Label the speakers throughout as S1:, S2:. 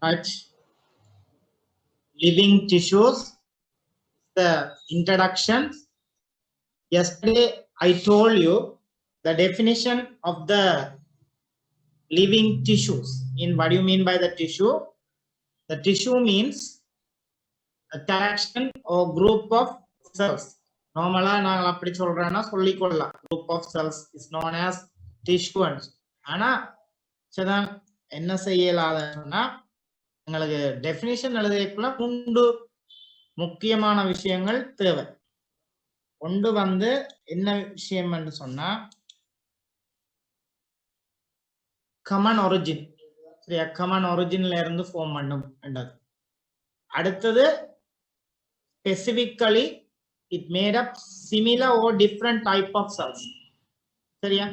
S1: Right. Living tissues, the introduction. Yesterday I told you the definition of the living tissues. In what do you mean by the tissue? The tissue means a collection or group of cells. Normally, நாங்கள் அப்படி சொல்றேன்னா சொல்லிக்கொள்ளலாம். Group of cells is known as tissue. ஆனா சதான் என்ன செய்யலாம்னா உங்களுக்கு definition எழுதியக்குள்ள 3 முக்கியமான விஷயங்கள் தேவை. ஒன்று வந்து என்ன விஷயம் என்று சொன்னா common origin. சரியா, common originல இருந்து ஃபார்ம் பண்ணும் என்றது. அடுத்தது specifically it made up similar or different type of cells. சரியா,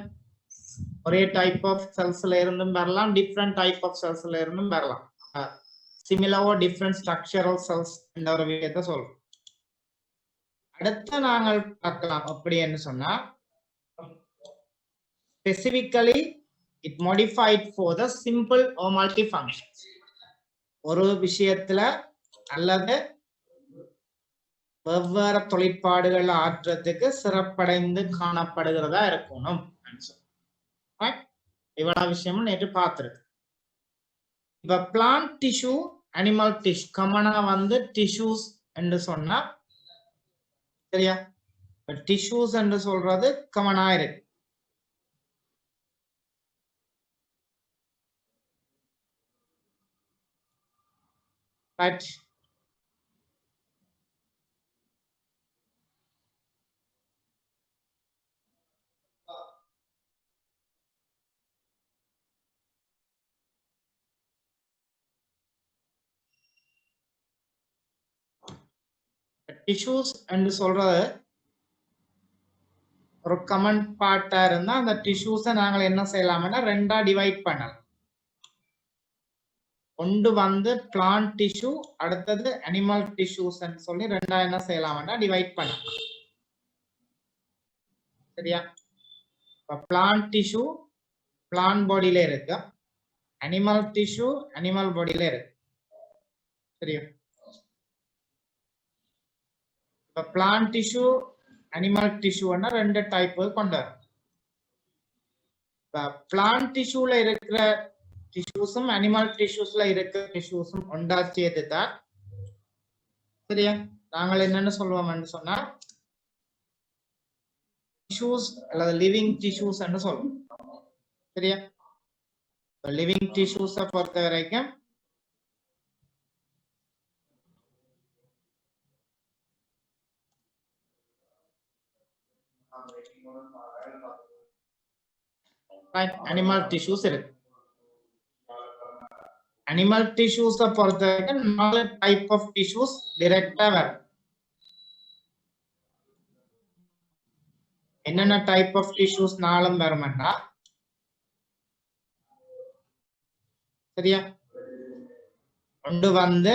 S1: ஒரே டைப் ஆஃப் செல்ஸ்ல இருந்தும் வரலாம், டிஃப்ரெண்ட் டைப் ஆஃப் செல்ஸ்ல இருந்தும் வரலாம். similar or different structural cells என்ற ஒரு விஷயத்தை சொல்றோம். அடுத்து நாங்கள் பார்க்கலாம் அப்படி என்று சொன்னா specifically it modified for the simple or multifunctions. ஒரு விஷயத்துல அல்லது வெவ்வேறு தொழிற்பாடுகள் ஆற்றத்துக்கு சிறப்படைந்து காணப்படுகிறதா இருக்கணும். இவ்வளவு விஷயமும் நேற்று பார்த்திருக்கு. இப்ப பிளான்ட் டிஷ்யூ, அனிமல் டிஷ்யூ காமனா வந்து டிஷ்யூஸ் என்று சொன்னா சரியா, டிஷ்யூஸ் என்று சொல்றது காமனா இருக்கு. Right. டிஷ்யூஸ் என்று சொல்றது ஒரு கமன் பார்ட்டா இருந்தா அந்த டிஷ்யூஸை நாங்கள் என்ன செய்யலாம்னா ரெண்டா டிவைட் பண்ணலாம். ஒன்று வந்து பிளான்ட் டிஷ்யூ, அடுத்தது அனிமல் டிஷ்யூஸ் சொல்லி ரெண்டா என்ன செய்யலாம்னா டிவைட் பண்ணலாம். சரியா, பிளான்ட் டிஷ்யூ பிளான்ட் பாடியில இருக்கு, அனிமல் டிஷ்யூ அனிமல் பாடியில இருக்கு. சரியா, இப்ப பிளான்ட் டிஷ்யூ அனிமல் டிஷ்யூன்னா ரெண்டு டைப் கொண்டு வரும். பிளான்ட் டிஷ்யூல இருக்கிற டிஷ்யூஸும் அனிமல் டிஷ்யூஸ்ல இருக்கிற டிஷ்யூஸும் ஒன்றா சேர்த்துதான் சரியா நாங்கள் என்னன்னு சொல்லுவோம்னு சொன்னா டிஷ்யூஸ் அல்லது லிவிங் டிஷ்யூஸ் என்று சொல்லுவோம். சரியா, லிவிங் டிஷ்யூஸை பொறுத்த வரைக்கும் அனிமல் டிஷ்யூஸ் இருக்கு. அனிமல் டிஷ்யூஸை பொறுத்த வரைக்கும் 4 டைப் ஆஃப் டிஷ்யூஸ் டைரக்டா வரும். என்னென்ன டைப் ஆஃப் டிஷ்யூஸ் 4 வரும்னா சரியா, ஒன்று வந்து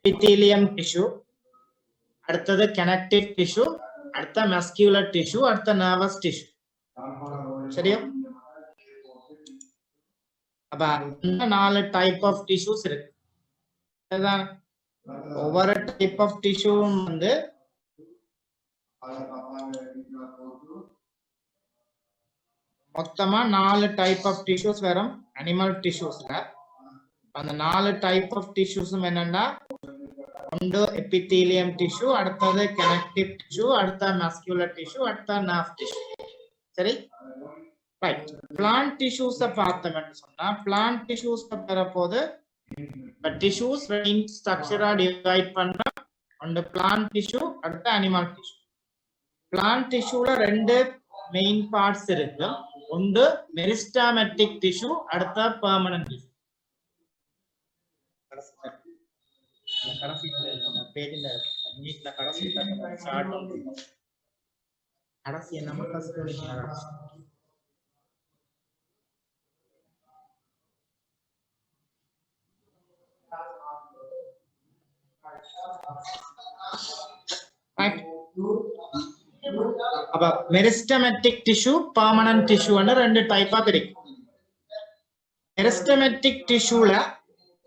S1: எபிதீலியம் டிஷ்யூ, அடுத்தது கனெக்டிவ் டிஷ்யூ, அடுத்த மஸ்குலர் டிஷ்யூ, அடுத்த நர்வஸ் டிஷ்யூ. சரியா, அப்ப 4 டைப் ஆஃப் டிஷ்யூஸ் இருக்கு. ஒவ்வொரு டைப் ஆஃப் டிஷ்யூவும் வந்து மொத்தமா 4 டைப் ஆஃப் டிஷ்யூஸ் வரும் அனிமல் டிஷ்யூஸ்ல. அந்த 4 டைப் ஆஃப் டிஷ்யூஸும் என்னன்னா ஒன்று எபிதீலியம் டிஷ்யூ, அடுத்தது கனெக்டிவ் டிஷ்யூ, அடுத்த மஸ்குலர் டிஷ்யூ, அடுத்த நர்வ் டிஷ்யூ. சரி, ரைட். பிளான்ட் டிஷ்யூஸை பார்த்தோம்னு சொன்னா பிளான்ட் டிஷ்யூஸ் பெறப்போது டிஷ்யூஸ் ஸ்ட்ரக்சரா டிவைட் பண்றா ஒன்று பிளான்ட் டிஷ்யூ, அடுத்த அனிமல் டிஷ்யூ. பிளான்ட் டிஷ்யூல 2 மெயின் பார்ட்ஸ் இருக்கு. ஒன்று மெரிஸ்டமேட்டிக் டிஷ்யூ, அடுத்த பெர்மனன்ட் டிஷ்யூ. கடைசி என்ன அப்ப மெரிஸ்டமேட்டிக் டிஷ்யூ பெர்மனன்ட் டிஷ்யூன்னு ரெண்டு டைப்பா பிரிக்கும். மெரிஸ்டமேட்டிக் டிஷ்யூல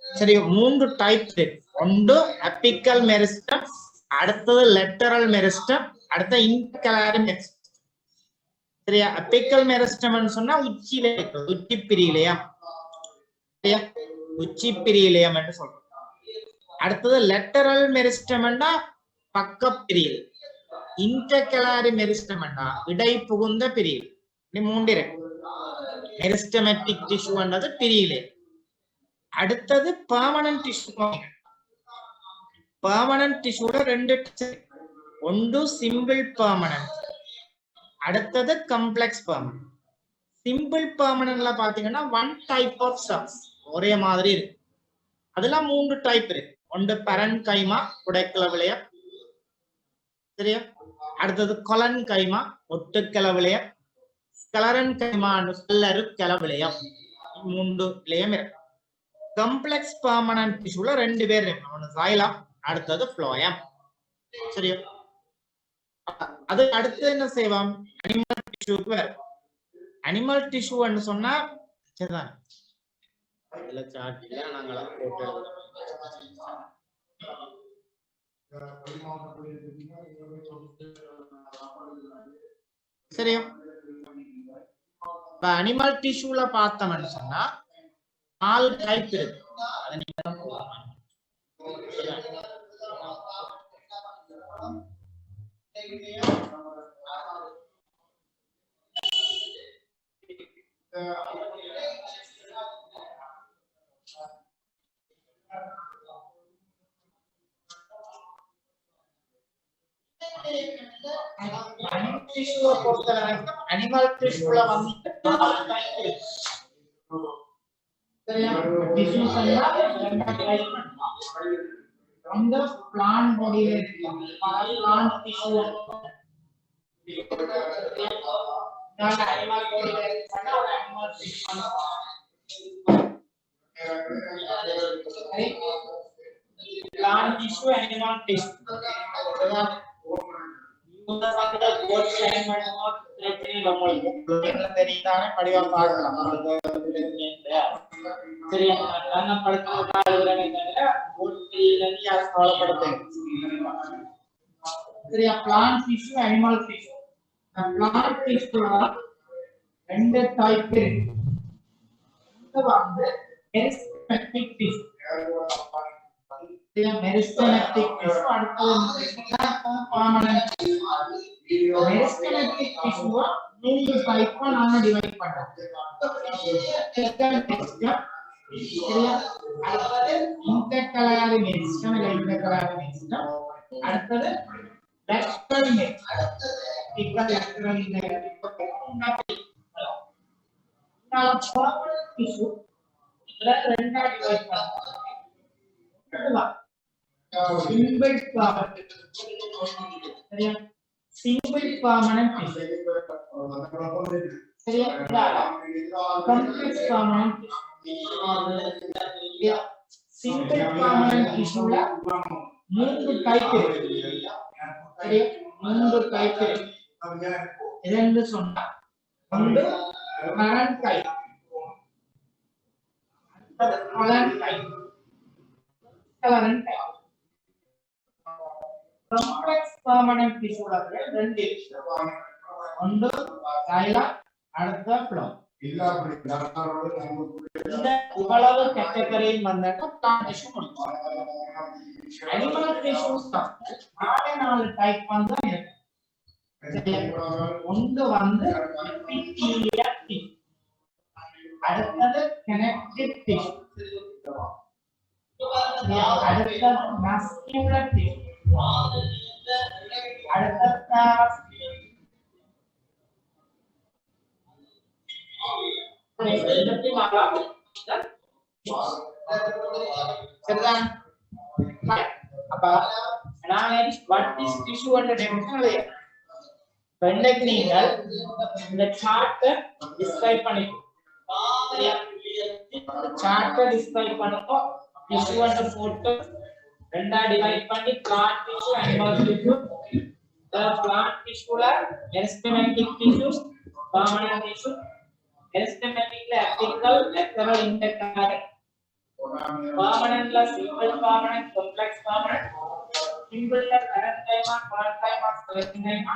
S1: சரி மூன்று டைப் இருக்கு. ஒன்று அபிக்கல் மெரிஸ்டம், அடுத்தது லெட்டரல் மெரிஸ்டம், அடுத்த இன்டர்கலரி மெரிஸ்டம். சரியா? அபிக்கல் மெரிஸ்டம் சொன்னா உச்சியில இருக்கிறது, உச்சி பிரியிலையம். சரியா? உச்சி பிரியிலையம் என்று சொல்றோம். அடுத்தது லெட்டரல் மெரிஸ்டம்னா பக்க பிரியில். இன்டர்கலரி மெரிஸ்டம்னா இடை புகுந்த பிரியில். இது மூன்று இருக்கு. மெரிஸ்டமேட்டிக் டிஷ்யூன்றது பிரியிலே. அடுத்தது பெர்மனன்ட் டிஷ்யூ. பெர்மனன்ட் டிஷ்யூல ரெண்டு, ஒன்று சிம்பிள் பெர்மனன்ட், அடுத்தது காம்ப்ளெக்ஸ் பெர்மனன்ட். சிம்பிள் பெர்மனன்ட்ல பாத்தீங்கன்னா ஒன் டைப் ஆஃப் செல்ஸ் ஒரே மாதிரி இருக்கு. அதுல மூன்று டைப் இருக்கு. ஒன்று பரன்கைமா உடைக்கல விளையம். சரியா? அடுத்தது கொலன் கைமா ஒட்டுக்கல விளையம். ஸ்கலரன் கைமா செல்லரு கல விளையம். மூன்று விளையம் இருக்கு. காம்ப்ளெக்ஸ் பெர்மனன்ட் டிஷ்யூல ரெண்டு பேர் இருக்கு. ஒன்று சைலம், அடுத்தது ஃப்ளோயம். சரியா? அது அடுத்து என்ன செய்வோம்? அனிமல் டிஷ்யூக்கு வரும். அனிமல் டிஷ்யூன்னு சொன்னா சரிதான். இதுல சார்ட்ல நாங்கள போட்டு சரியா? அனிமல் டிஷ்யூல பார்த்தோம்னு சொன்னா 4 டைப் இருக்கு. அதை நீங்க தான் போடணும். அனிமல் டிஷ்யூல வந்து அந்த பிளான்ட் பாடியில இருக்கு. பிளான்ட் டிஷ்யூ அனிமல் பாடியில இருக்குன்னா ஒரு animal tissue. Plant tissue, animal tissue. தெரியுதானே படிவா பார்க்கலாம். சரியா? நான் சரியா? Plant tissue, animal tissue. Plant டிஷ்யூல ரெண்டு டைப் இருக்கு. இது வந்து மெரிஸ்டமேட்டிக் டிஷ்யூ. மெரிஸ்டமேட்டிக் டிஷ்யூ அடுத்து பெர்மனன்ட் டிஷ்யூ. மெரிஸ்டமேட்டிக் டிஷ்யூ மூன்று டைப்பா நாம டிவைட் பண்றோம். சரியா? அடுத்து இன்டர்கலரி மெரிஸ்டம் இல்ல இன்டர்கலரி மெரிஸ்டம், அடுத்தது லெட்டரல் மெரிஸ்டம். லெட்டரல் டிஷ்யூ இதுல ரெண்டா டிவைட் பண்றோம். Simple permanent. சரியா? Simple permanent tissue. சரியா? Complex permanent tissue. Simple permanent டிஷ்யூல மூன்று டைப் இருக்கு. சரியா? மூன்று டைப் இருக்கு. இரண்டு சொன்னா ஒன்று கரண்ட் டைப், அடுத்து கொலன் டைப், கலரன் டைப். காம்ப்ளெக்ஸ் பெர்மனன்ட் டிஷ்யூல ரெண்டு இருக்கு. ஒன்று சைலம், அடுத்து ஃப்ளோ. இந்த இவ்வளவு கேட்டகரியில் வந்தாக்க பிளான்ட் டிஷ்யூ முடியும். அனிமல் டிஷ்யூஸ் நாலு டைப் வந்து இருக்கு. ஒன்று வந்து எபிதீலியல் டிஷ்யூ, அடுத்தது கனெக்டிவ் டிஷ்யூ, அடுத்தது மஸ்குலர் டிஷ்யூ, அடுத்தது அப்ப what is tissue and definition பெண்ணைக்கு நீங்கள் இந்த சார்ட்டை டிஸ்கிரைப் பண்ணிக்கோ. சரியா? சார்ட்டை டிஸ்கிரைப் பண்ணப்போ டிஷ்யூ அண்ட் போட்டோ ரெண்டா டிவைட் பண்ணி plant tissue, animal tissue, The plant tissue meristematic tissues, permanent tissue, meristematic apical lateral intercalary, permanent simple permanent, complex permanent, simple parenchyma, parenchyma, mesenchyma,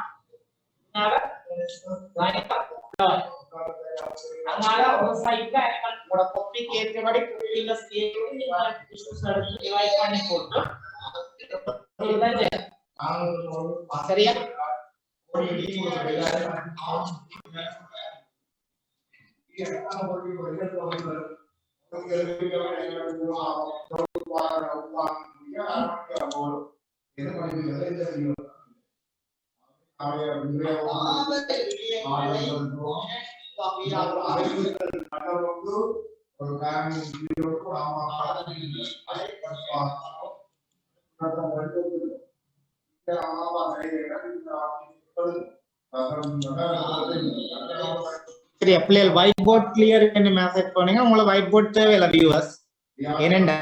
S1: அதனால ஒரு சைடுல அனிமலோட கொப்பிக்கு ஏற்றபடி கொப்பில சேர்த்து அனிமல் டிஷ்யூஸ் எடுத்து divide பண்ணி போட்டு சரியா சரி பிள்ளைகள் ஒயிட் போர்ட் கிளியர் என்ன மெசேஜ் பண்ணுங்க உங்களுக்கு ஒயிட் போர்ட் தேவையில்ல வியூவர்ஸ் ஏனெண்டா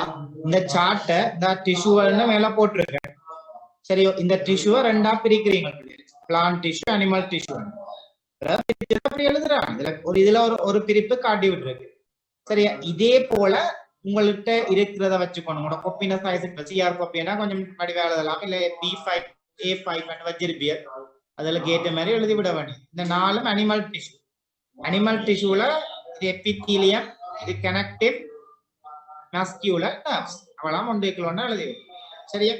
S1: இந்த சார்ட்டை இந்த டிஷ்யூன்னு மேல போட்டிருக்கேன் சரியோ இந்த டிஷ்யூவை ரெண்டா பிரிக்கிறீங்க பிளான்ட் டிஷ்யூ அனிமல் டிஷ்யூ எழுதுறாங்க இதுல ஒரு பிரிப்பு காட்டி விட்டுருக்கு சரியா இதே போல உங்கள்கிட்ட இருக்கிறத வச்சுக்கணும் உங்களோட கொப்பின சைஸ் சிஆர் கொப்பினா கொஞ்சம் வடிவா எழுதலாம் இல்ல B5 A5 வச்சிருப்பியர் அதுல கேட்ட மாதிரி எழுதி விட வேண்டிய இந்த 4 அனிமல் டிஷ்யூ அனிமல் டிஷ்யூல இது எபித்தீலியம் இது கனெக்டிவ் மஸ்குலர் நர்வ்ஸ் அவலாம் 1 கிலோன்னு எழுதி சரியா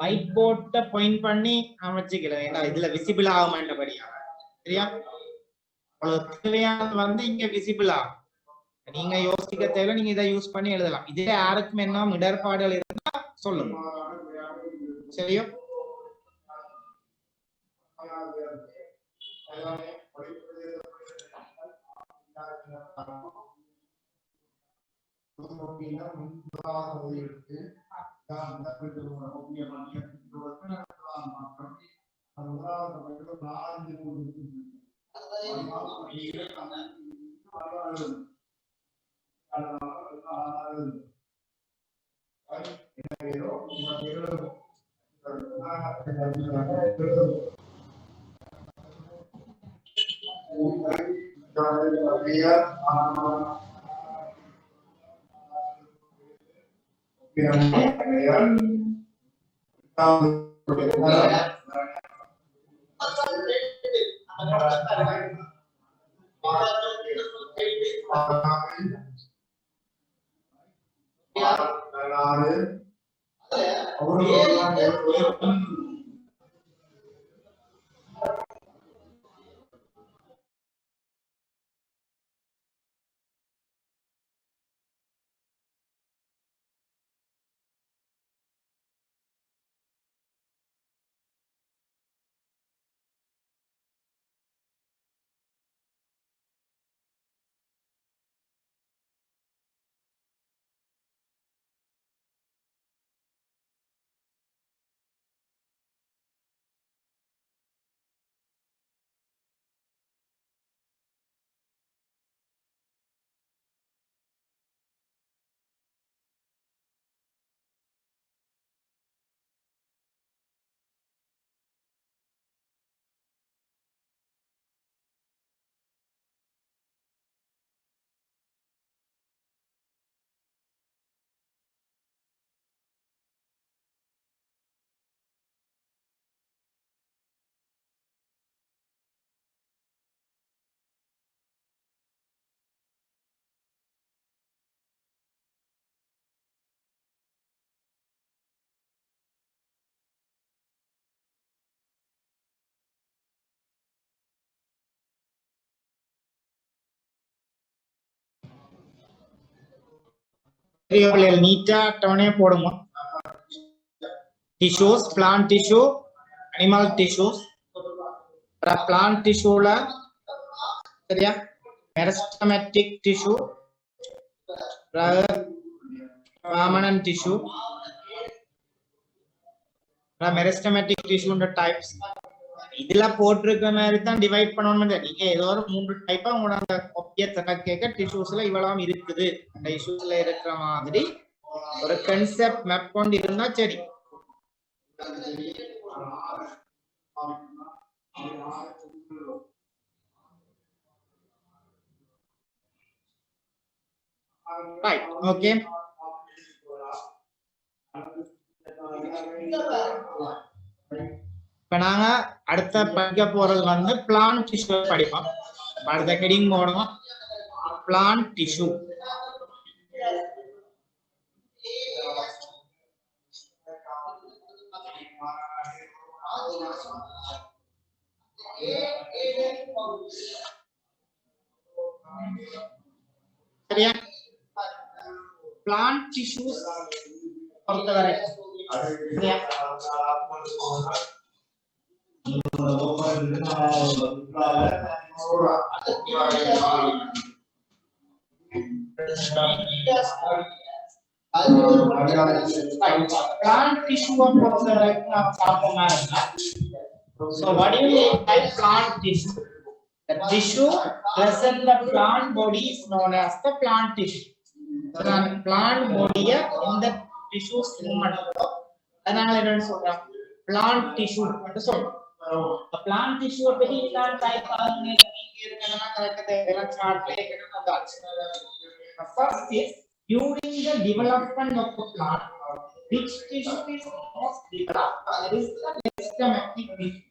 S1: ஒயிட் போர்ட்ட பாயிண்ட் பண்ணி அமைச்சுக்கலாம் ஏன்னா இதுல விசிபிள் ஆகுமாண்டபடியா சரியா உங்களுக்கு தேவையானது வந்து இங்க விசிபிள் ஆகும் நீங்க யோசிக்க தேவை நீங்க இதை யூஸ் பண்ணி எழுதலாம் இதே யாருக்கும் என்ன இடர்பாடுகள் இருந்தா சொல்லுங்க சரியா நீட்டா அட்டவணையை போடுங்க tissues plant tissue animal tissues plant tissue la சரியா meristematic tissue permanent tissue meristematic tissue ன்ற types இதுல போட்டிருக்க மாதிரி தான் டிவைட் பண்ணணும் நீங்க ஏதோ ஒரு 3 டைப்பா உங்களோட அந்த கொப்பியை தடக்க டிஷ்யூஸ்ல இவ்வளவு இருக்குது அந்த இஷ்யூஸ்ல இருக்கிற மாதிரி ஒரு கான்செப்ட் மேப் கொண்டு இருந்தா சரி Right, okay. இப்ப நாங்க அடுத்த படிக்க போறது வந்து பிளான்ட் டிஷ்யூ படிப்போம். அடுத்த ஹெடிங் போடுவோம் பிளான்ட் டிஷ்யூ. சரியா? பிளான்ட் டிஷ்யூஸ் பொறுத்தவரை சரியா? Plant tissue பொறுத்தவரை பார்ப்போமா? So what do you mean by plant tissue? The tissue present in the plant body is known as the plant tissue. So the plant body in the tissue பண்ணுறோம். அதனால என்ன சொல்றோம்? Plant tissue என்று சொல்றோம். The plant tissue பத்தி நான் type ஆகுங்க நீங்க இருக்கனா கரெக்ட்டா எல்லாம் சார்ட்ல இருக்கணும் அதாச்சு. The first is during the development of the plant, which tissue is most developed? That is the meristematic tissue.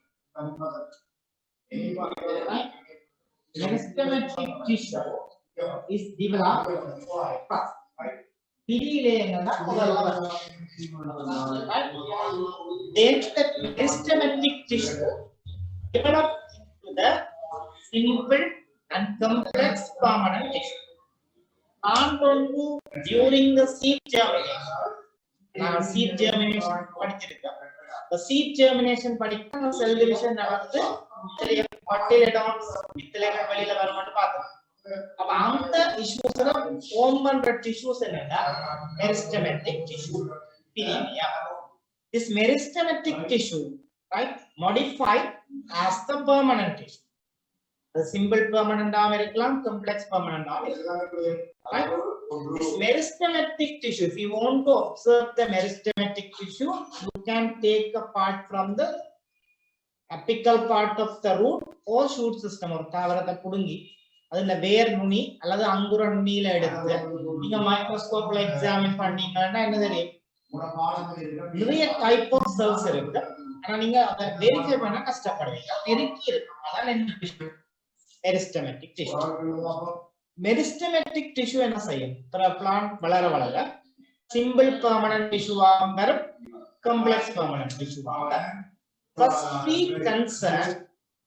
S1: Meristematic tissue is developed first. Then the meristematic tissue develops into the simple and complex permanent tissue. And during the seed germination, seed germination the seed germination படிக்க cell division நடந்து சரியா பட்டிலேடோன்ஸ் வித்துலேக வெளியில வரமாட்டு பார்த்தோம். அப்ப அந்த டிஷ்யூஸ்ல form பண்ற tissues என்னன்னா meristematic tissue perineum. This meristematic tissue, right, modified as the permanent tissue. The simple permanent இருக்கலாம், complex permanent இருக்கலாம். Right? This meristematic tissue, if you want to observe the meristematic tissue, you can take a part from the apical part of the root or shoot system or தாவரத்தை புடுங்கி அதுல வேர் நுனி அல்லது அங்குர நுனியில எடுத்து நீங்க மைக்ரோஸ்கோப்ல எக்ஸாமின் பண்ணீங்கன்னா என்ன தெரியும்? நிறைய டைப் ஆஃப் செல்ஸ் இருக்கு. ஆனா நீங்க அதை வெரிஃபை பண்ண கஷ்டப்படுவீங்க. நெருக்கி இருக்கு. அதான் என்ன tissue? meristematic tissue. Meristematic tissue என்ன செய்யும்? பிளான்ட் வளர வளர simple permanent tissue ஆகும் வரும், complex permanent tissue ஆகும். First we concern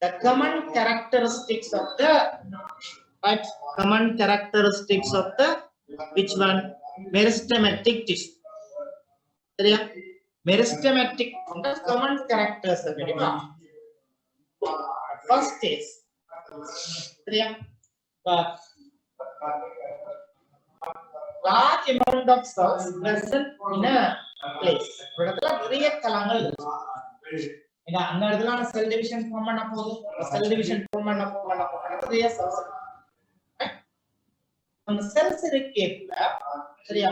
S1: the common characteristics of the which one? Meristematic tissue. சரியா? Meristematic common characters தெரியுமா? First is சரியா? Large amount of cells present in a place. இடத்துல நிறைய கலங்கள் இருக்கு. அந்த இடத்துல செல் டிவிஷன் ஃபார்ம் பண்ண போகுது. செல் டிவிஷன் ஃபார்ம் பண்ண நிறைய செல்ஸ். அந்த செல்ஸ் இருக்கேல சரியா?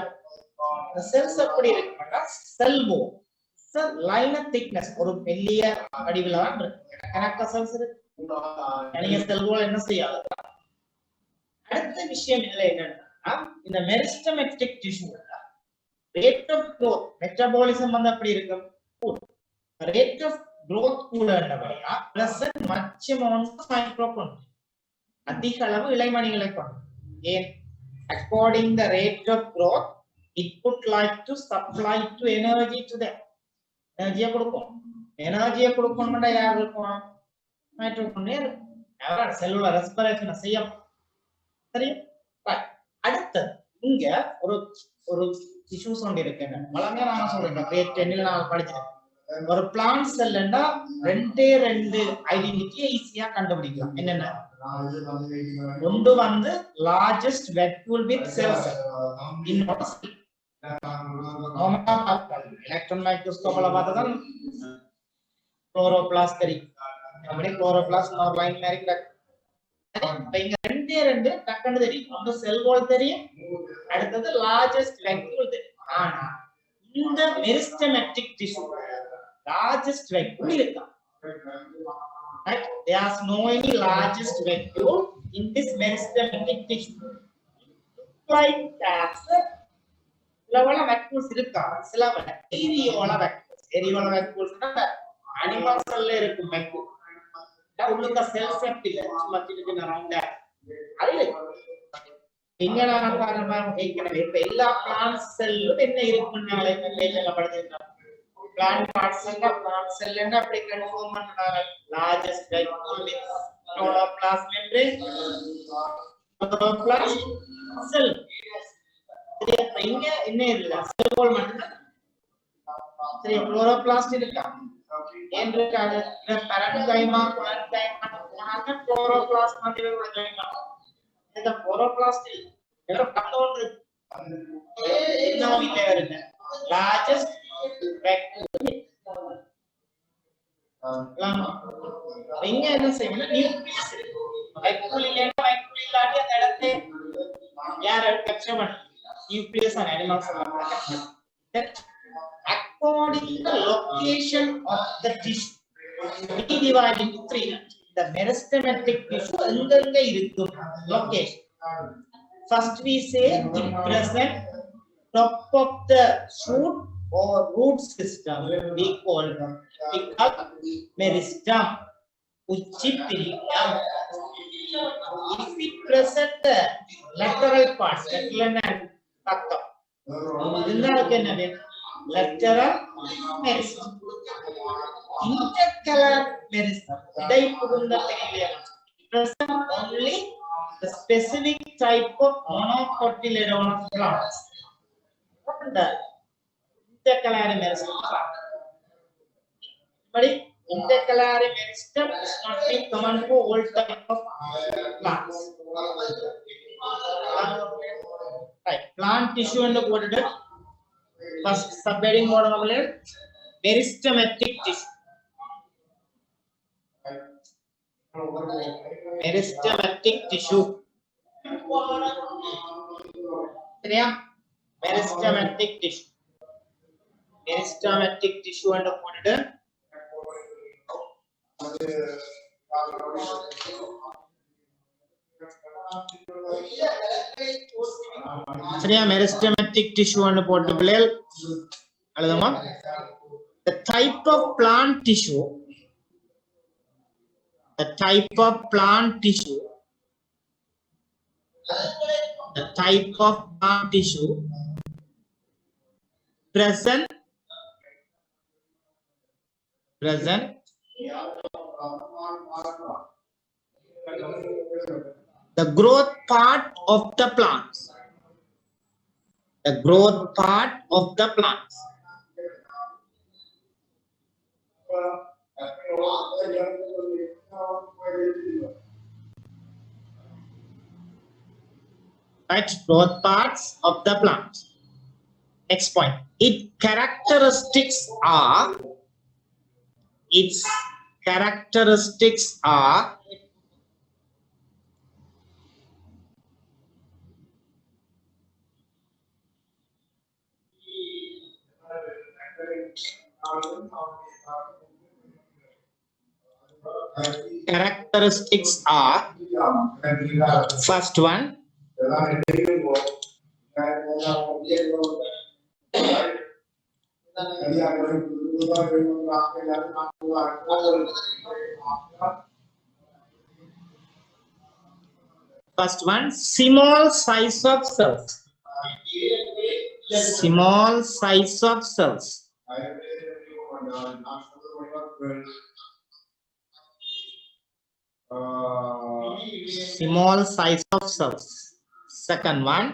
S1: அந்த செல்ஸ் எப்படி இருக்குன்னா செல் வோ செல் லைன் திக்னஸ் ஒரு பெரிய வடிவில தான் இருக்கு. கனெக்ட் செல்ஸ் இருக்கு. நீங்க செல் வோ என்ன செய்யாது? அடுத்த விஷயம் இதுல என்னன்னா இந்த meristematic tissue rate of growth metabolism வந்து அப்படி இருக்கும். Rate of growth கூடன்றபடியா present much amount of microcontin அதிக அளவு இழைமணிகளை கொண்டு. ஏன்? According the rate of growth it would like to supply to energy to them. எனர்ஜியை கொடுக்கணும்னா யார் இருக்கும்? மைட்டோகாண்ட்ரியா இருக்கும். அவரால் செல்லுலர் ரெஸ்பிரேஷனை செய்ய சரி. அடுத்து இங்க ஒரு டிஷ்யூஸ் ஒன்று இருக்கு. வளமே நான் சொல்றேன் கிரேட் 10ல நான் படிச்சிருக்கேன். ஒரு பிளான்ட் செல்லுன்னா ரெண்டு ஐடென்டிட்டியை ஈஸியா கண்டுபிடிக்கலாம். என்னென்ன? ஒன்று வந்து லார்ஜஸ்ட் வெட்யூல் வித் செல்ஸ் எலக்ட்ரான் மைக்ரோஸ்கோப்ல பார்த்தா குளோரோபிளாஸ்ட் தெரியும். நம்மளே குளோரோபிளாஸ்ட் ஒரு லைன் மாதிரி கிடக்கு. இங்க ரெண்டு டக்குன்னு தெரியும். ஒன்று செல் வால் தெரியும், அடுத்தது லார்ஜஸ்ட் வெட்யூல் தெரியும். ஆனா இந்த மெரிஸ்டெமேட்டிக் tissue largest vacuole irukka. Right? There's no any largest vacuole in this meristematic tissue. Like that, சிலவள vacuoles இருக்கா, சிலவள areola vacuoles. Areola vacuoles animal cell இருக்கும் vacuole. உள்ளுக்க செல் செட் இல்ல, சும்மா திட்டுன ரவுண்டா அது இங்க நான் பாருங்க ஏற்கனவே இப்ப எல்லா பிளான்ட் செல்லும் என்ன இருக்குன்னாலே பேஜ்ல படிச்சிருக்கோம். பிளான்ட் பார்ட் செல் பிளான்ட் செல் என்ன அப்படி கன்ஃபார்ம் பண்றாங்க. Largest vacuole means chloroplast membrane, chloroplast cell. இங்க என்ன இல்ல, செல் வால் மட்டும். சரி, chloroplast இருக்கா? ஏன் இருக்காது? இந்த parenchyma, parenchyma போனாக்க chloroplast மாதிரி ஒரு ஜாயின் ஆகும். இந்த chloroplast எல்லாம் கண்ட்ரோல் இருக்கு. என்ன இல்ல வருது. largest vacuole. இங்க என்ன செய்யணும்? நியூக்ளியஸ் vacuole இல்லைன்னா vacuole இல்லாட்டி அந்த இடத்தை யார் கேப்சர் பண்ண? nucleus and animals are according to the location of the tissue we divide into three. The meristematic tissue endanga irukum location. First we say it present top of the shoot or root system, we call meristem, uchipiliyam. If it present the lateral parts, lateral lateral meristem, intercalary meristem, present only the specific type of monocotyledonous plants. The intercalary meristem, but intercalary meristem is not be common for all type of plants. Right, plant tissue and the first subheading model meristematic tissue. Meristematic tissue. Meristematic tissue. Meristematic tissue and the சரியா meristematic tissue and portable அழுதுமா. The type of plant tissue, the type of plant tissue, the type of plant tissue present the growth part of the plants, the growth part of the plants. Right, growth parts of the plants. Next point, its characteristics are first one, small size of cells. Small size of cells. Small size of cells. Second one,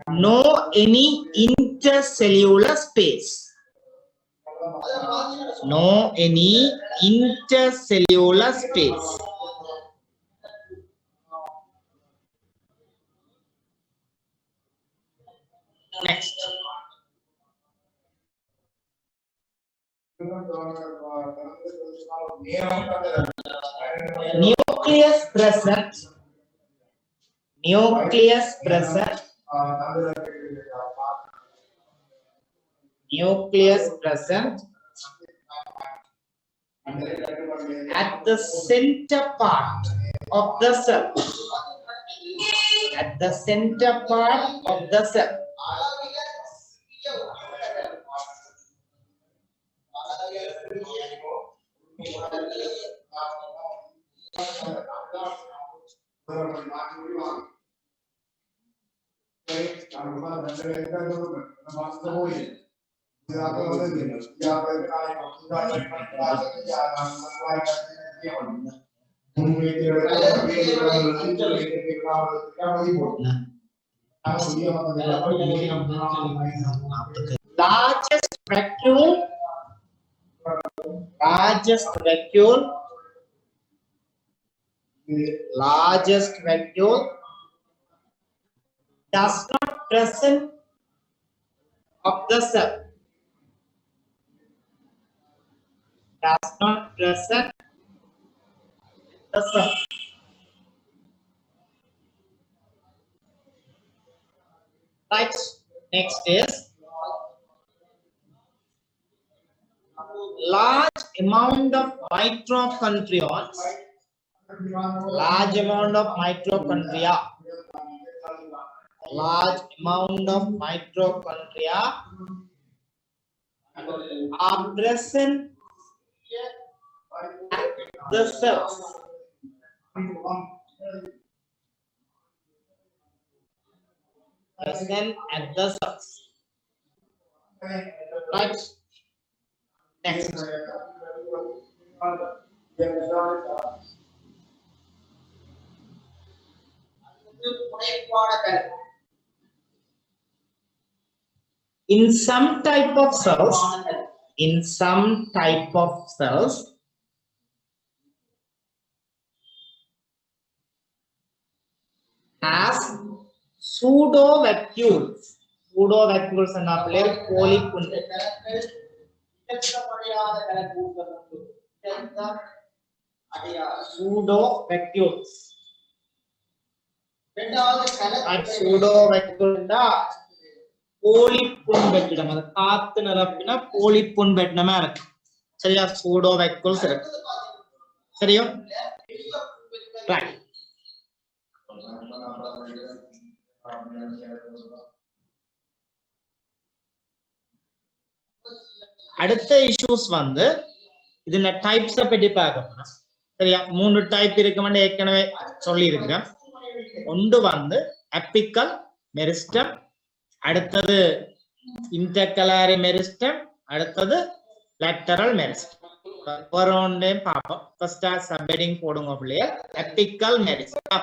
S1: no any intercellular space. No any intercellular space. Next, nucleus present nucleus present at the center part of the cell. At the center part of the cell. Largest vacuole does not present of the cell. Does not present the cell. Right. Next is large amount of mitochondria. Large amount of mitochondria. Large amount of mitochondria are present at the cells. Present at the cells. Right. Next. In some type of cells, has pseudo vacuoles. Pseudo vacuoles and polypund. Pseudo vacuoles. Pseudo vacuole polypund வெற்றிடம். அது காத்து நிரப்பின polypund வெற்றிடமா இருக்கு. சரியா? pseudo vacuoles இருக்கு. சரியா? Right. அடுத்த issues வந்து இதுல types பத்தி பார்க்கணும். சரியா? மூணு டைப் இருக்குன்னு ஏற்கனவே சொல்லி இருக்கேன். ஒன்று வந்து apical meristem, அடுத்தது intercalary meristem, அடுத்தது lateral meristem. ஒவ்வொருவனே பாப்போம். ஃபர்ஸ்ட் சப்ஹெட்டிங் போடுங்க அப்படியே. apical meristem.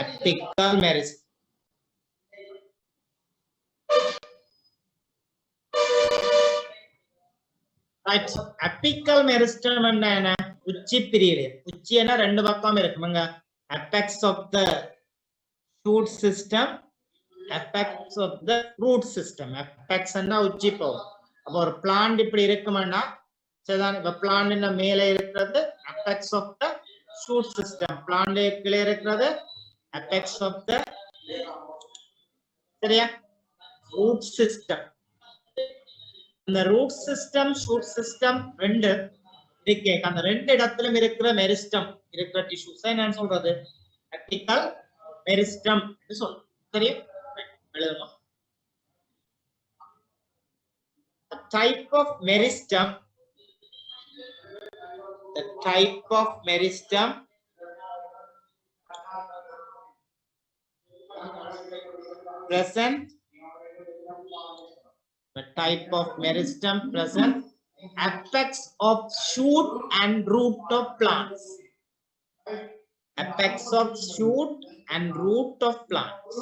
S1: apical meristem. Right. Apical meristem என்ன? உச்சி பிரிவு. உச்சி என்ன ரெண்டு பக்கம் இருக்குங்க. apex of the shoot system, apex of the root system. apex என்ன உச்சி போகும். அப்ப ஒரு பிளான்ட் இப்படி இருக்கும்னா சரிதான். இப்ப பிளான்ட் மேலே இருக்கிறது apex of the shoot system. Plant கீழே இருக்கிறது apex of the சரியா root system. இந்த ரூட் சிஸ்டம் ஷூட் சிஸ்டம் ரெண்டு இருக்கே. அந்த ரெண்டு இடத்திலும் இருக்கிற மெரிஸ்டம் இருக்கிற டிஷ்யூஸ் என்னன்னு சொல்றது? அப்பிக்கல் மெரிஸ்டம் சொல்றோம். சரியா? எழுதுமா. The type of meristem present apex of shoot and root of plants. Apex of shoot and root of plants.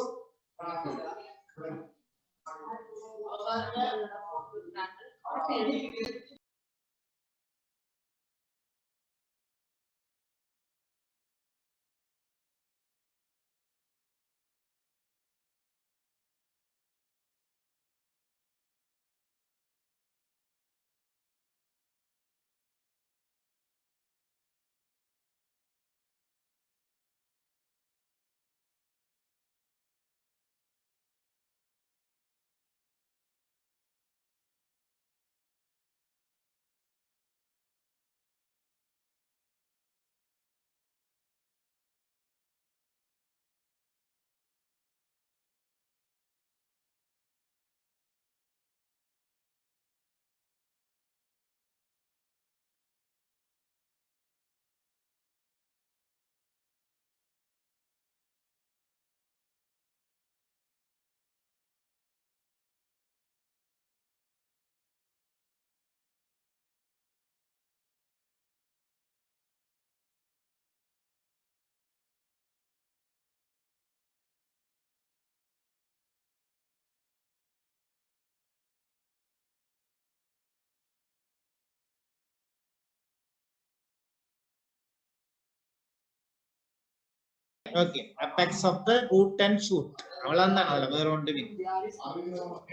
S1: Okay, apex of the root and shoot. அவ்வளவுதான், அதுல வேற ஒன்றுமே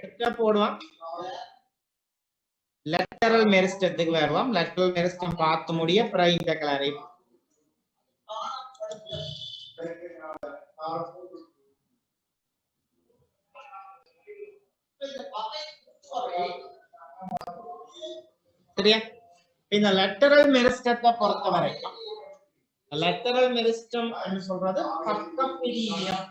S1: எடுத்தா போடுவான். lateral meristemத்துக்கு வருவோம். lateral meristem பார்த்து முடிய அப்புறம் intercalary. சரியா? இந்த lateral meristemத்தை பொறுத்த வரைக்கும் lateral meristem என்று சொல்றது பக்கப்பிரியம்.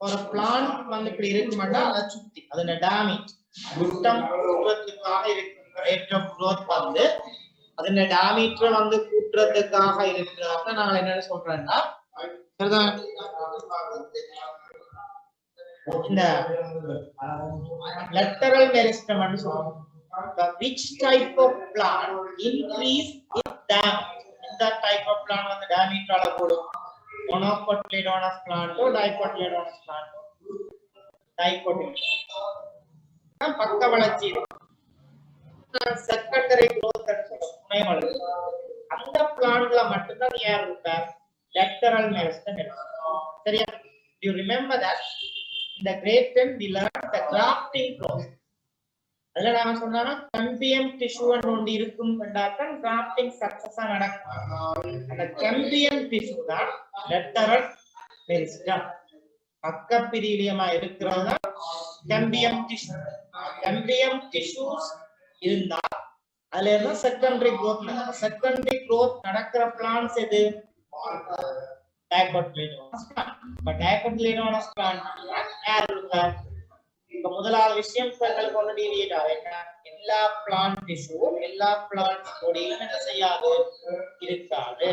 S1: ஒரு பிளான் வந்து இப்படி இருக்குமாட்டா அதை சுத்தி அதோட டேமேஜ் விட்டம் கூட்டுறதுக்காக இருக்கிற ரேட் ஆஃப் growth வந்து அதோட டேமேஜ் வந்து கூட்டுறதுக்காக இருக்கிறத நாங்க என்ன சொல்றோம்னா இந்த lateral meristem ன்னு சொல்றோம். which type of plant increase its damage? இந்த type of plant வந்து damage ஆல கூடும். monocotyledonous plant or dicotyledonous plant? dicotyledonous பக்க வளர்ச்சி செகண்டரி growth துணை வளர்ச்சி அந்த பிளான்ட்ல மட்டும் தான் ஏர் இருக்க lateral meristem இருக்கும். சரியா? you remember that in the grade 10 we learned the grafting process. அதுல நாம சொன்னா cambium tissue ஒன்று இருக்கும் என்றால் grafting சக்சஸா நடக்கும். அந்த cambium tissue தான் lateral meristem. பக்கப்பிரிலியமா இருக்கிறது தான் cambium tissue. cambium tissues இருந்தா அதுல இருந்து secondary growth நடக்கும். secondary growth நடக்கிற plants எது? dicotyledonous plant. but dicotyledonous plant யார் இருக்கா? இப்ப முதலாவது விஷயம் உங்களுக்கு ஒன்று டீவியேட் ஆகும். எல்லா பிளான்ட் டிஷ்யூவும் எல்லா பிளான்ட் பொடியும் என்ன செய்யாது இருக்காது.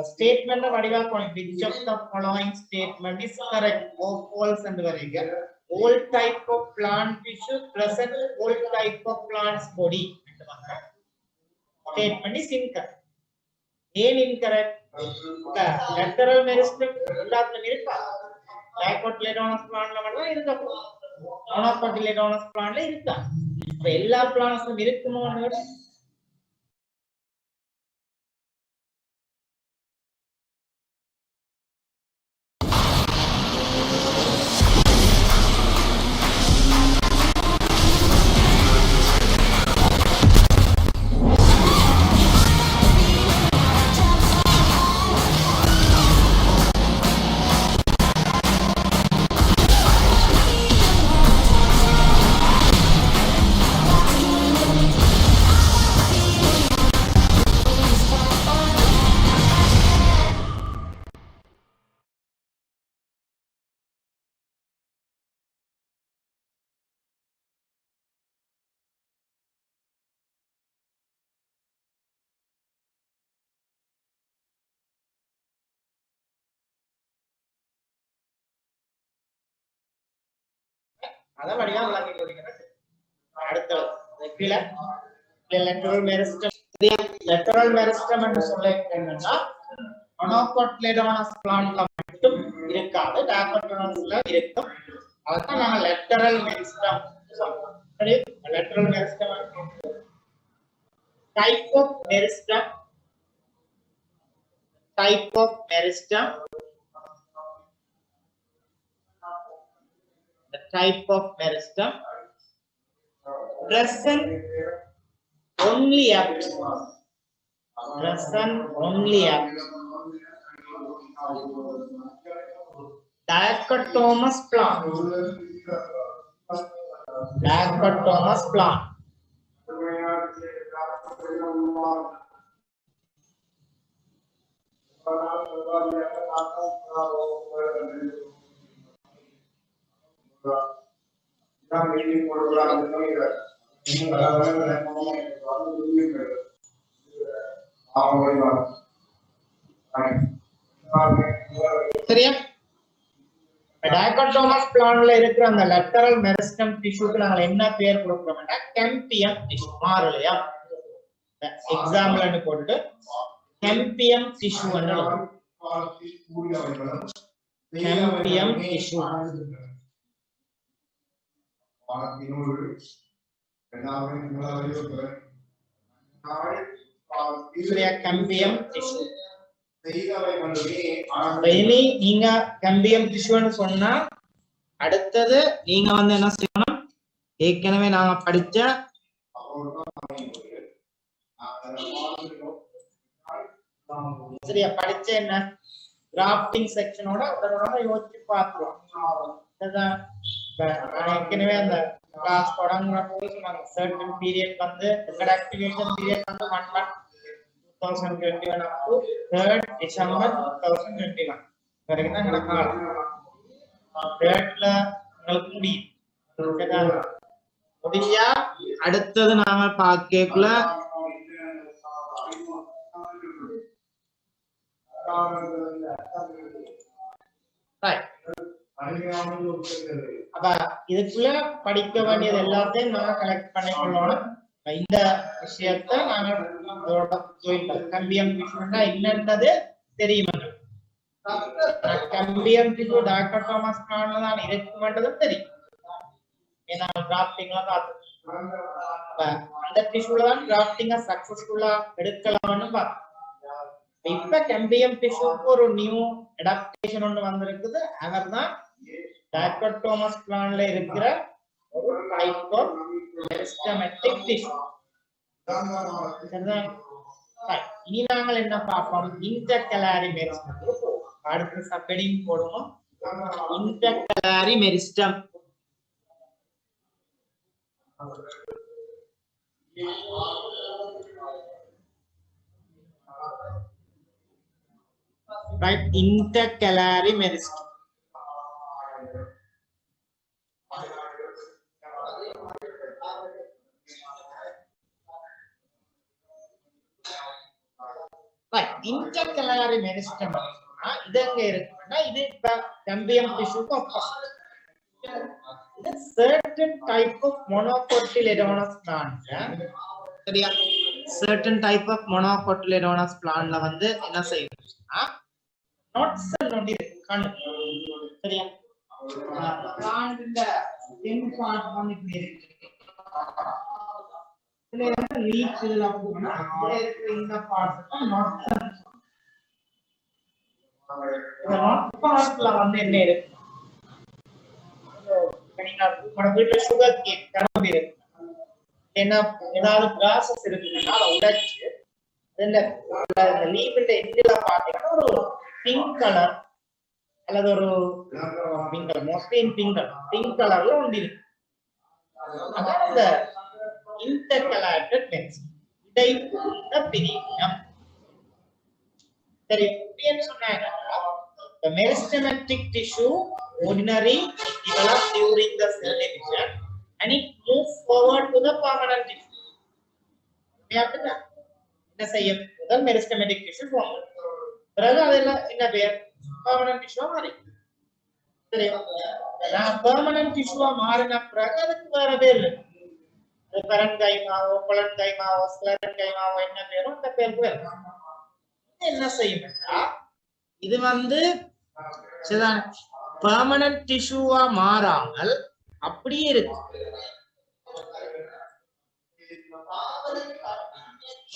S1: Statement வடிவாக்கணும். which of the following statement is correct? or false என்று வரீங்க. all type of plant tissue present all type of plants body statement is incorrect. ஏன் incorrect? lateral meristem எல்லாத்துலயும் இருக்கா? dicotyledonous plantல மட்டும் இருக்கா? monocotyledonous plantல இருக்கா? இப்ப எல்லா பிளான்ட்ஸும் இருக்குமோன்னு அத வடிவா விளக்கி கொடுக்கிறேன். அடுத்து lateral meristem. lateral meristem என்று சொல்ல என்னன்னா monocotyledonous plantல மட்டும் இருக்காது, dicotyledonous இருக்கும். அதான் நாம lateral meristem சொல்றோம். சரி, lateral meristem type of meristem. type of meristem. the type of meristem present only at dichotomous plant. dichotomous plant. சரியா? dichotomous plantல இருக்கிற அந்த lateral meristem tissue-க்கு நாங்க என்ன பேர் கொடுக்கிறோம்னா cambium tissue. மாறலையா? எக்ஸாம்பிள் ன்னு போட்டுட்டு cambium tissue ன்னு எழுதுறோம். cambium tissue. cambium tissue. இனி நீங்க கம்பியம் டிஷ்யூன்னு சொன்னா அடுத்தது நீங்க வந்து என்ன செய்யணும், ஏற்கனவே நாங்க படிச்ச சரியா படிச்ச என்ன கிராஃப்டிங் செக்ஷனோட உடனே யோசிச்சு பார்த்துருவோம். ஏற்கனவே அந்த கிளாஸ் தொடங்குற போது சொன்னாங்க சர்டன் பீரியட் வந்து ஆக்டிவேஷன் பீரியட் வந்து 1/1/2021 up to 3rd December 2021 வரைக்கும் தான் நடக்காது. 3rd உங்களுக்கு முடியும். முடிஞ்சா அடுத்தது நாம பார்க்கல அப்ப இதுக்குள்ள படிக்க வேண்டியது எல்லாத்தையும் நாங்க கலெக்ட் பண்ணிக்கொள்ளணும். இந்த விஷயத்த நாங்க கம்பியம் டிஷ்யூனா என்னன்றது தெரியும். கம்பியம் டிஷ்யூ டாக்டர் தாமஸ் பிளான்ல தான் இருக்குன்றதும் தெரியும். ஏன்னா டிராஃப்டிங்ல பார்த்து அந்த டிஷ்யூல தான் டிராஃப்டிங்க சக்சஸ்ஃபுல்லா எடுக்கலாம்னு பார்த்தோம். இப்ப கம்பியம் டிஷ்யூக்கு ஒரு நியூ அடாப்டேஷன் ஒன்று வந்திருக்குது. அவர்தான் டாக்டர் தாமஸ் பிளான்ல இருக்கிற ஒரு டைப் ஆஃப் மெரிஸ்டமேட்டிக் டிஷ்யூ. இனி நாங்கள் என்ன பார்ப்போம், இன்டர்கலாரி மெரிஸ்டம். அடுத்த சப்ஹெடிங் போடுவோம், இன்டர்கலாரி meristem. Right, intercalary meristem. Right, intercalary meristem இது எங்க இருக்குன்னா இது கம்பியம் டிஷ்யூக்கு ஆப்போசிட். இது certain type of monocotyledonous plant. சரியா, certain type of monocotyledonous plantல வந்து என்ன செய்யுதுன்னா knots நோண்டி கண்ணு. சரியா, plant இந்த stem part வந்து இப்படி இருக்கு. இதுல வந்து leaf இதுல போனா இதுல இருக்கிற இந்த பார்ட்ஸ் தான் knots. இந்த knot partல வந்து என்ன இருக்கு, நீங்க உங்க வீட்டுல சுகர் கேக் கரும்பு இருக்கு, என்ன ஏதாவது கிராசஸ் இருக்குன்னா அதை உடைச்சு இந்த லீஃப்ல எண்ட்ல பாத்தீங்கன்னா ஒரு பிங்க் கலர் அல்லது ஒரு பிங்க் கலர், மோஸ்ட்லி பிங்க் கலர்ல ஒன்று இருக்கு. அதான் இந்த இன்டர்கலாட்டட் மெரிஸ்டம், இடைப்பட்ட பிரியம். சரி, என்ன சொன்னாங்க, the meristematic tissue ordinary developed during the cell division and it moves forward to the permanent tissue. என்ன செய்யும், முதல் மெரிஸ்டமேட்டிக் டிஷ்யூ ஃபார்ம், பிறகு அதுல என்ன பேர் பெர்மனன்ட் டிஷ்யூவா மாறி. சரியா, பெர்மனன்ட் டிஷ்யூவா மாறின பிறகு அதுக்கு வேற பேர் இருக்கு. அது பரன்கைமாவோ கொலன்கைமாவோ ஸ்க்லெரன்கைமாவோ என்ன பேரும் அந்த பேருக்கு வேற. என்ன செய்யும்னா இது வந்து பெர்மனன்ட் டிஷ்யூவா மாறாமல் அப்படியே இருக்கு.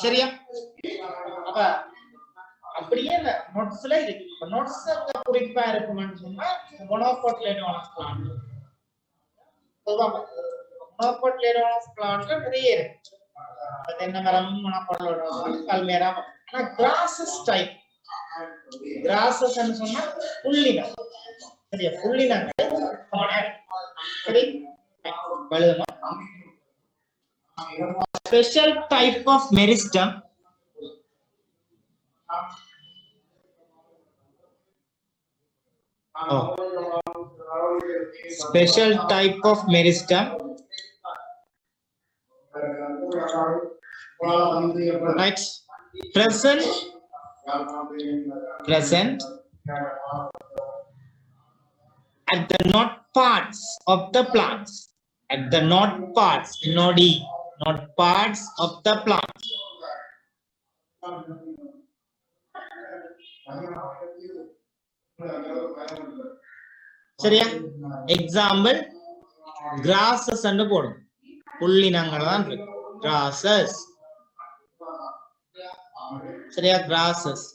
S1: சரியா, அப்ப அப்படியே நோட்ஸ்ல இருக்கு. நோட்ஸ் குறிப்பா இருக்குன்னு சொன்னா மோனோகோட்லேடோனஸ் பிளான்ட். மோனோகோட்லேடோனஸ் பிளான்ட்ல நிறைய இருக்கு. அது என்ன மரம், மோனோகோட்லேடோனஸ், கல்மேரா. ஆனா கிராசஸ் டைப், கிராசஸ் ன்னு சொன்னா புல்லினம். சரியா, புல்லினங்கள். சரி, வலுமா special type of meristem special type of meristem, right, present at the knot parts of the plants, at the knot parts, nodi, not parts of the plant. சரியா, எக்ஸாம்பிள் கிராசஸ் அண்டு போடும், புல்லினங்கள் தான் இருக்கு crosses. சரியா, crosses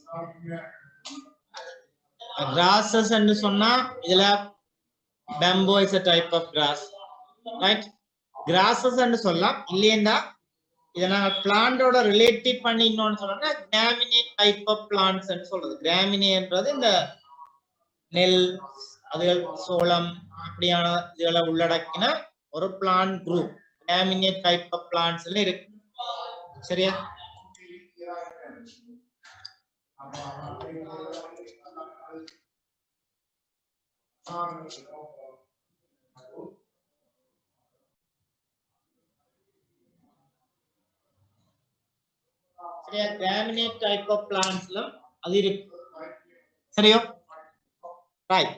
S1: grasses and sonna idla bamboo is a type of grass, right? Grasses and solla illenda idana plant oda related panni innonu solranga graminate type of plants and solradhu. Graminate endradhu inda nel adal solam அப்படியான இதெல்லாம் உள்ளடக்கின ஒரு plant group, graminate type of plants ல இருக்கு. சரியா? சரியா? graminate type of plants ல அது இருக்கு. சரியா? Right.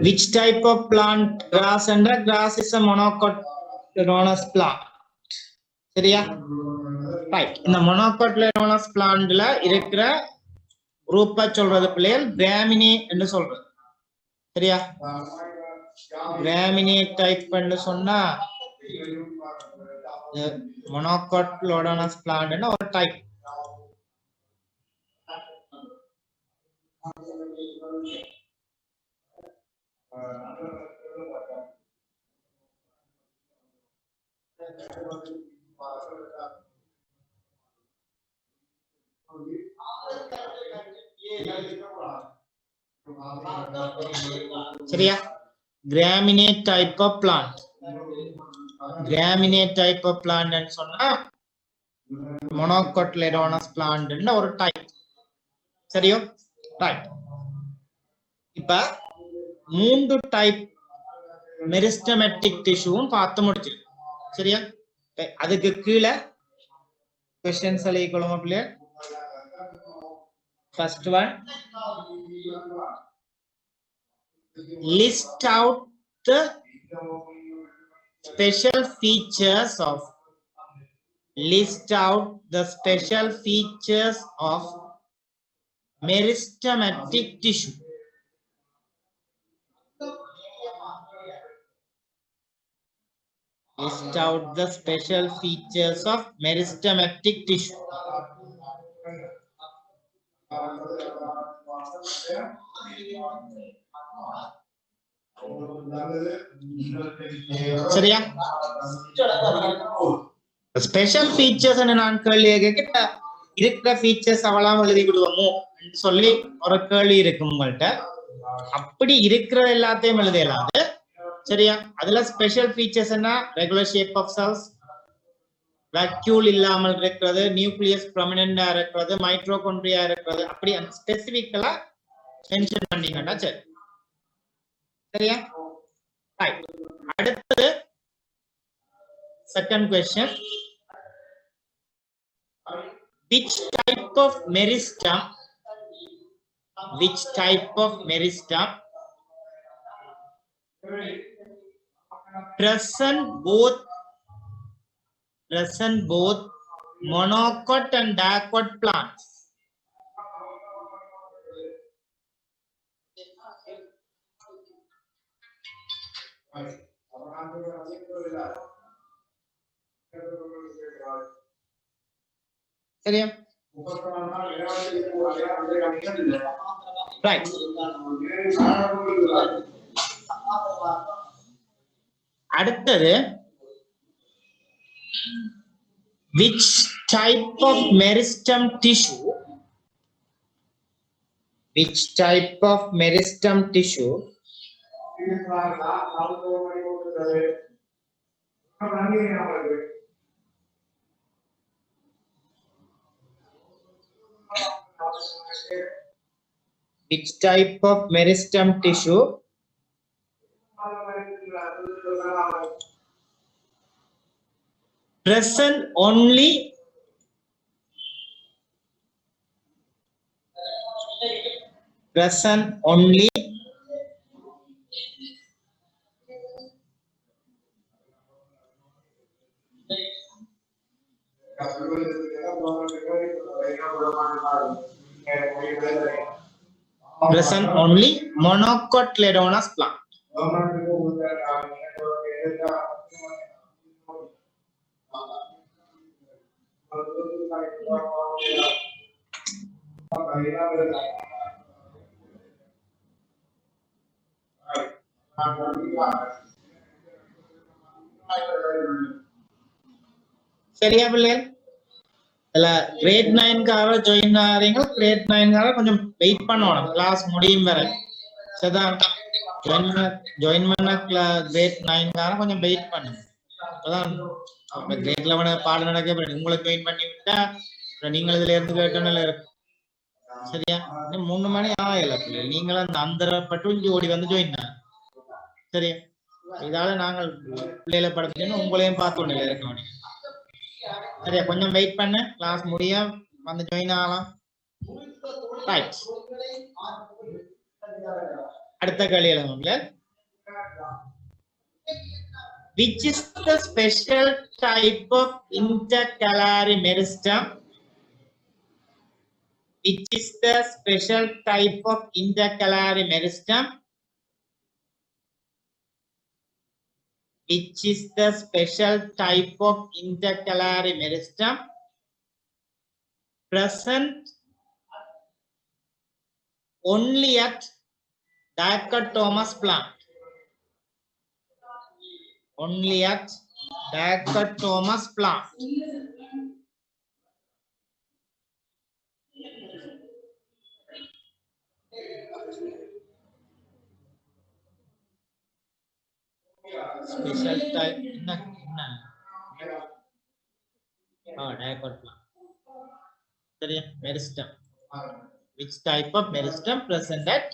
S1: Which type of plant? Grass and grass is a monocotyledonous plant. சரியா? Right. இந்த monocotyledonous plantல இருக்கிற குரூப்பா சொல்றது பிள்ளைகள் கிராமினே என்று சொல்றது. சரியா? கிராமினேட் டைப் என்று சொன்னா monocotyledonous plant னா ஒரு டைப். சரியா? graminate type of plant. graminate type of plant ன்னு சொன்னா monocotyledonous plant ன்ற ஒரு டைப். சரியோ? ரைட். இப்ப மூன்று டைப் மெரிஸ்டமேட்டிக் டிஷ்யூவும் பார்த்து முடிச்சிருக்கு. சரியா? அதுக்கு கீழே क्वेश्चंस எழுதிக்கொள்ளுங்க பிள்ளை. First one, list out the special features of meristematic tissue. List out the special features of meristematic tissue. சரியா? ஸ்பெஷல் ஃபீச்சர்ஸ் நான் கேள்வி கேட்க இருக்கிற ஃபீச்சர்ஸ் அவளாம் எழுதி விடுவோமோ சொல்லி ஒரு கேள்வி இருக்கு உங்கள்கிட்ட. அப்படி இருக்கிற எல்லாத்தையும் எழுதலாது. சரியா? அதுல ஸ்பெஷல் ஃபீச்சர்ஸ் என்ன? Regular shape of cells, vacuole இல்லாமல் இருக்கிறது, நியூக்ளியஸ் ப்ரொமினென்டா இருக்கிறது, மைட்டோகாண்ட்ரியா இருக்கிறது, அப்படி ஸ்பெசிபிக்கலா மென்ஷன் பண்ணீங்கன்னா சரி. சரியா? ரைட். அடுத்தது second question, which type of meristem present both monocot and dicot plants? சரியா? Right. அடுத்தது, which type of meristem tissue present only monocotyledonous plant. சரியா பிள்ளைகள்? Great 9 join ஆறீங்க. கிரேட் 9 கொஞ்சம் வெயிட் பண்ணணும் கிளாஸ் முடியும் வரை. சரிதான்? ஜாயின் பண்ண கிரேட் 9 கொஞ்சம் வெயிட் பண்ணுங்க. அப்பதான் கிரேட் 11 பாடம் நடக்க உங்களுக்கு வெயிட் பண்ணி விட்டா நீங்க இதுல இருந்து கேட்டோன்னு இருக்கும். சரியா? 3 மணி ஆகல பிள்ளை. நீங்களும் அந்த அந்தரப்பட்டு இங்க ஓடி வந்து ஜாயின் பண்ண. சரியா? இதால நாங்கள் பிள்ளைகளை படிக்கணும், உங்களையும் பார்த்து இருக்கணும். சரியா? கொஞ்சம் வெயிட் பண்ண, கிளாஸ் முடிய வந்து ஜாயின் ஆகலாம். ரைட். அடுத்த கேள்வி எழுதுங்க. Which is the special type of intercalary meristem? Which is the special type of intercalary meristem? Which is the special type of intercalary meristem present only at dichotomous plant? Only at dichotomous plant. Special type dicot plant. Meristem. Which type of meristem present at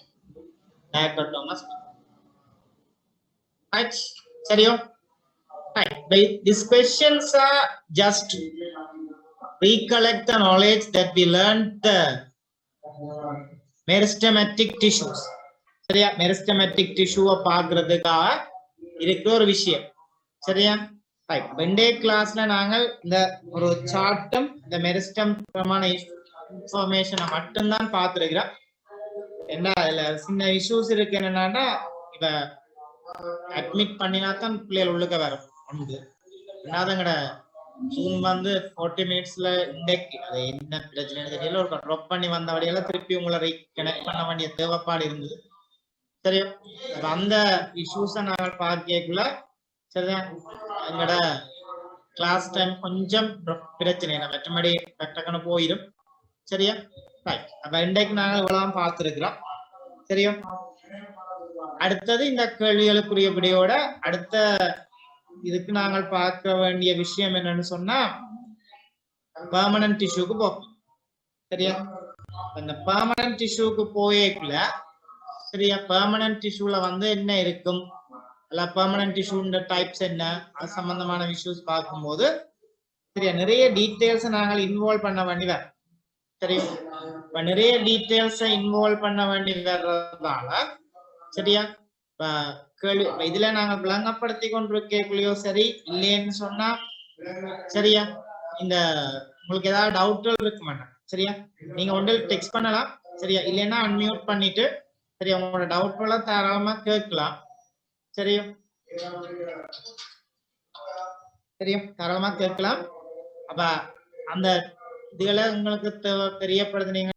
S1: dichotomous plant? Right? Seriyo? Right. These questions are just recollect the knowledge that we learned the meristematic tissues. சரியா? meristematic tissue பார்க்கிறதுக்காக இருக்கிற ஒரு விஷயம். சரியா? Right. வெண்டே கிளாஸ்ல நாங்கள் இந்த ஒரு சார்ட்டும் இந்த மெரிஸ்டம் இன்ஃபர்மேஷனை மட்டும்தான் பார்த்திருக்கிறோம். என்ன அதுல சின்ன இஷ்யூஸ் இருக்கு. என்னன்னா இப்ப அட்மிட் பண்ணினாதான் பிள்ளைகள் உள்ளுக்க வரும். ஒன்று என்னதுங்கட ஜூம் வந்து 40 மினிட்ஸ்ல இன்டெக்ட் அது என்ன பிரச்சனை தெரியல. ஒரு ட்ராப் பண்ணி வந்த வழியெல்லாம் திருப்பி உங்களை ரீகனெக்ட் பண்ண வேண்டிய தேவைப்பாடு இருந்தது. சரியா? அந்த இஷ்யூஸை நாங்கள் பார்க்கக்குள்ள சரிதான் எங்கட கிளாஸ் டைம் கொஞ்சம் பிரச்சனை மற்றபடி டக்குன்னு போயிடும். சரியா? ரைட். அப்ப இன்றைக்கு நாங்கள் இவ்வளவு பார்த்திருக்கிறோம். சரியா? அடுத்தது இந்த கேள்விகளுக்குரிய விடையோட அடுத்த இதுக்கு நாங்கள் பார்க்க வேண்டிய விஷயம் என்னன்னு சொன்னா பெர்மனன்ட் டிஷ்யூக்கு போகும். சரியா? அந்த பெர்மனன்ட் டிஷ்யூக்கு போயக்குள்ள சரியா பெர்மனன்ட் டிஷ்யூல வந்து என்ன இருக்கும், அல்ல பெர்மனன்ட் டிஷ்யூன்ற டைப்ஸ் என்ன, அது சம்பந்தமான விஷயஸ் பார்க்கும்போது சரியா நிறைய டீடைல்ஸ் நாங்கள் இன்வால்வ் பண்ண வேண்டி வரும். சரியா? இப்ப நிறைய டீடைல்ஸை இன்வால்வ் பண்ண வேண்டி வர்றதால சரியா கேள்வி இதுல நாங்கள் விளங்கப்படுத்தி கொண்டிருக்கலையோ சரி இல்லைன்னு சொன்னா சரியா இந்த உங்களுக்கு ஏதாவது டவுட்கள் இருக்க மாட்டேன். சரியா? நீங்க ஒன்றில் டெக்ஸ்ட் பண்ணலாம். சரியா? இல்லைன்னா அன்மியூட் பண்ணிட்டு சரியா உங்களோட டவுட்களை தாராளமா கேட்கலாம். சரியா? சரியா தாராளமா கேட்கலாம். அப்ப அந்த இதுகளை உங்களுக்கு தெரியப்படுது. நீங்க